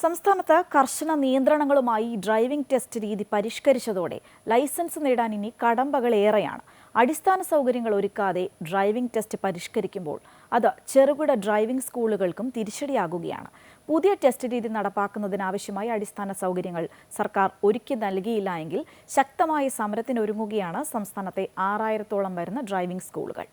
സംസ്ഥാനത്ത് കർശന നിയന്ത്രണങ്ങളുമായി driving test രീതി പരിഷ്കരിച്ചതോടെ ലൈസൻസ് നേടാൻ ഇനി കടമ്പകളേറെയാണ്. അടിസ്ഥാന സൗകര്യങ്ങൾ ഒരുക്കാതെ ഡ്രൈവിംഗ് ടെസ്റ്റ് പരിഷ്കരിക്കുമ്പോൾ അത് ചെറുകിട ഡ്രൈവിംഗ് സ്കൂളുകൾക്കും തിരിച്ചടിയാകുകയാണ്. പുതിയ ടെസ്റ്റ് രീതി നടപ്പാക്കുന്നതിനാവശ്യമായ അടിസ്ഥാന സൗകര്യങ്ങൾ സർക്കാർ ഒരുക്കി നൽകിയില്ല എങ്കിൽ ശക്തമായ സമരത്തിനൊരുങ്ങുകയാണ് സംസ്ഥാനത്തെ 6000-ഓളം വരുന്ന ഡ്രൈവിംഗ് സ്കൂളുകൾ.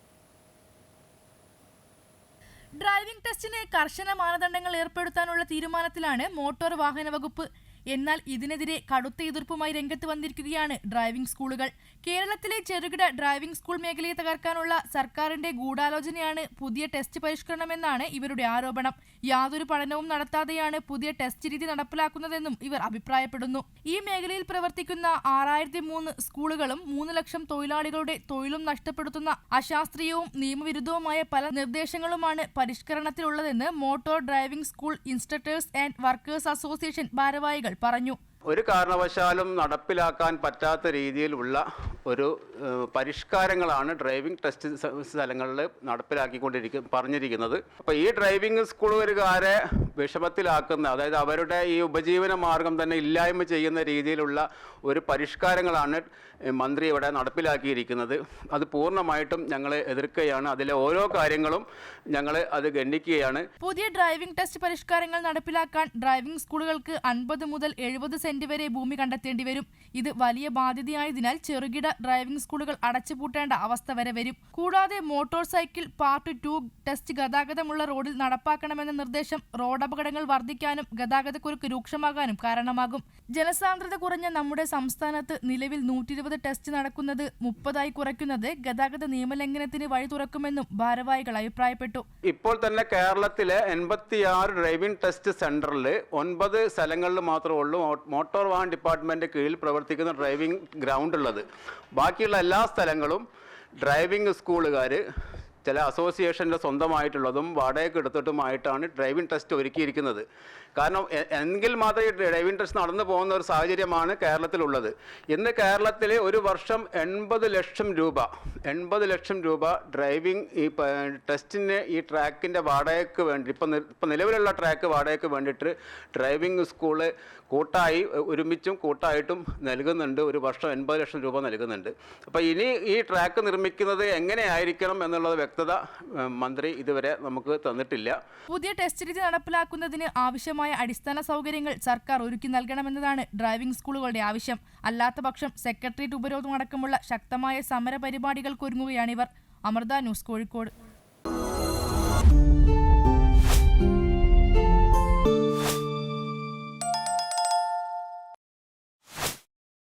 ഡ്രൈവിംഗ് ടെസ്റ്റിന് കർശന മാനദണ്ഡങ്ങൾ ഏർപ്പെടുത്താനുള്ള തീരുമാനത്തിലാണ് മോട്ടോർ വാഹന വകുപ്പ്. എന്നാൽ ഇതിനെതിരെ കടുത്ത എതിർപ്പുമായി രംഗത്ത് വന്നിരിക്കുകയാണ് ഡ്രൈവിംഗ് സ്കൂളുകൾ. കേരളത്തിലെ ചെറുകിട ഡ്രൈവിംഗ് സ്കൂൾ മേഖലയെ തകർക്കാനുള്ള സർക്കാരിന്റെ ഗൂഢാലോചനയാണ് പുതിയ ടെസ്റ്റ് പരിഷ്കരണമെന്നാണ് ഇവരുടെ ആരോപണം. യാതൊരു പഠനവും നടത്താതെയാണ് പുതിയ ടെസ്റ്റ് രീതി നടപ്പിലാക്കുന്നതെന്നും ഇവർ അഭിപ്രായപ്പെടുന്നു. ഈ മേഖലയിൽ പ്രവർത്തിക്കുന്ന 6003 സ്കൂളുകളും 3 ലക്ഷം തൊഴിലാളികളുടെ തൊഴിലും നഷ്ടപ്പെടുത്തുന്ന അശാസ്ത്രീയവും നിയമവിരുദ്ധവുമായ പല നിർദ്ദേശങ്ങളുമാണ് പരിഷ്കരണത്തിലുള്ളതെന്ന് motor driving school instructors and workers association ഭാരവാഹികൾ പറഞ്ഞു. ഒരു കാരണവശാലും നടപ്പിലാക്കാൻ പറ്റാത്ത രീതിയിലുള്ള ഒരു പരിഷ്കാരങ്ങളാണ് ഡ്രൈവിംഗ് ടെസ്റ്റ് സ്ഥലങ്ങളിൽ പറഞ്ഞിരിക്കുന്നത്. അപ്പോൾ ഈ ഡ്രൈവിംഗ് സ്കൂളുകാരെ വിഷമത്തിലാക്കുന്ന, അതായത് അവരുടെ ഈ ഉപജീവന മാർഗം തന്നെ ഇല്ലായ്മ ചെയ്യുന്ന രീതിയിലുള്ള ഒരു പരിഷ്കാരങ്ങളാണ് മന്ത്രി ഇവിടെ നടപ്പിലാക്കിയിരിക്കുന്നത്. അത് പൂർണ്ണമായിട്ടും ഞങ്ങൾ എതിർക്കുകയാണ്. അതിലെ ഓരോ കാര്യങ്ങളും ഞങ്ങൾ അത് ഗണ്ഡിക്കുകയാണ്. പുതിയ ഡ്രൈവിംഗ് ടെസ്റ്റ് പരിഷ്കാരങ്ങൾ നടപ്പിലാക്കാൻ ഡ്രൈവിംഗ് സ്കൂളുകൾക്ക് 50 മുതൽ 70 സെന്റ് വരെ ഭൂമി കണ്ടെത്തേണ്ടി വരും. ഇത് വലിയ ബാധ്യതയായതിനാൽ ചെറുകിട ഡ്രൈവിംഗ് സ്കൂളുകൾ അടച്ചുപൂട്ടേണ്ട അവസ്ഥ വരെ വരും. കൂടാതെ മോട്ടോർ സൈക്കിൾ പാർട്ട് 2 ടെസ്റ്റ് ഗതാഗതമുള്ള റോഡിൽ നടപ്പാക്കണമെന്ന നിർദ്ദേശം റോഡപകടങ്ങൾ വർദ്ധിക്കാനും ഗതാഗതക്കുരുക്ക് രൂക്ഷമാകാനും കാരണമാകും. ജനസാന്ദ്രത കുറഞ്ഞ നമ്മുടെ സംസ്ഥാനത്ത് നിലവിൽ 120 ടെസ്റ്റ് നടക്കുന്നത് 30 കുറയ്ക്കുന്നത് ഗതാഗത നിയമലംഘനത്തിന് വഴി തുറക്കുമെന്നും ഭാരവാഹികൾ അഭിപ്രായപ്പെട്ടു. ഇപ്പോൾ തന്നെ കേരളത്തിലെ 86 ഡ്രൈവിംഗ് ടെസ്റ്റ് സെന്ററിൽ 9 സ്ഥലങ്ങളിൽ മാത്രമേ ഉള്ളൂ മോട്ടോർ വാഹന ഡിപ്പാർട്ട്മെന്റ് കീഴിൽ പ്രവർത്തിക്കുന്ന ഡ്രൈവിംഗ് ഗ്രൗണ്ട് ഉള്ളത്. ബാക്കിയുള്ള എല്ലാ സ്ഥലങ്ങളും ഡ്രൈവിംഗ് സ്കൂളുകാർ ചില അസോസിയേഷൻ്റെ സ്വന്തമായിട്ടുള്ളതും വാടകയ്ക്ക് എടുത്തിട്ടുമായിട്ടാണ് ഡ്രൈവിംഗ് ടെസ്റ്റ് ഒരുക്കിയിരിക്കുന്നത്. കാരണം എങ്കിൽ മാത്രമേ ഡ്രൈവിംഗ് ടെസ്റ്റ് നടന്നു പോകുന്ന ഒരു സാഹചര്യമാണ് കേരളത്തിലുള്ളത്. ഇന്ന് കേരളത്തിൽ ഒരു വർഷം 80 ലക്ഷം രൂപ ഡ്രൈവിംഗ് ഈ ടെസ്റ്റിന് ഈ ട്രാക്കിൻ്റെ വാടകയ്ക്ക് വേണ്ടി ഇപ്പം നിലവിലുള്ള ട്രാക്ക് വാടകയ്ക്ക് വേണ്ടിയിട്ട് ഡ്രൈവിംഗ് സ്കൂള് ഒരുമിച്ചും കൂട്ടായിട്ടും നൽകുന്നുണ്ട്. ഒരു വർഷം 80 ലക്ഷം രൂപ നൽകുന്നുണ്ട്. അപ്പോൾ ഇനി ഈ ട്രാക്ക് നിർമ്മിക്കുന്നത് എങ്ങനെയായിരിക്കണം എന്നുള്ളത് വ്യക്തത മന്ത്രി ഇതുവരെ നമുക്ക് തന്നിട്ടില്ല. പുതിയ ടെസ്റ്റ് രീതി നടപ്പിലാക്കുന്നതിന് ആവശ്യമായ അടിസ്ഥാന സൗകര്യങ്ങൾ സർക്കാർ ഒരുക്കി നൽകണമെന്നതാണ് ഡ്രൈവിംഗ് സ്കൂളുകളുടെ ആവശ്യം. അല്ലാത്തപക്ഷം സെക്രട്ടേറിയറ്റ് ഉപരോധം അടക്കമുള്ള ശക്തമായ സമര പരിപാടികൾക്കൊരുങ്ങുകയാണിവർ. അമൃത ന്യൂസ്, കോഴിക്കോട്.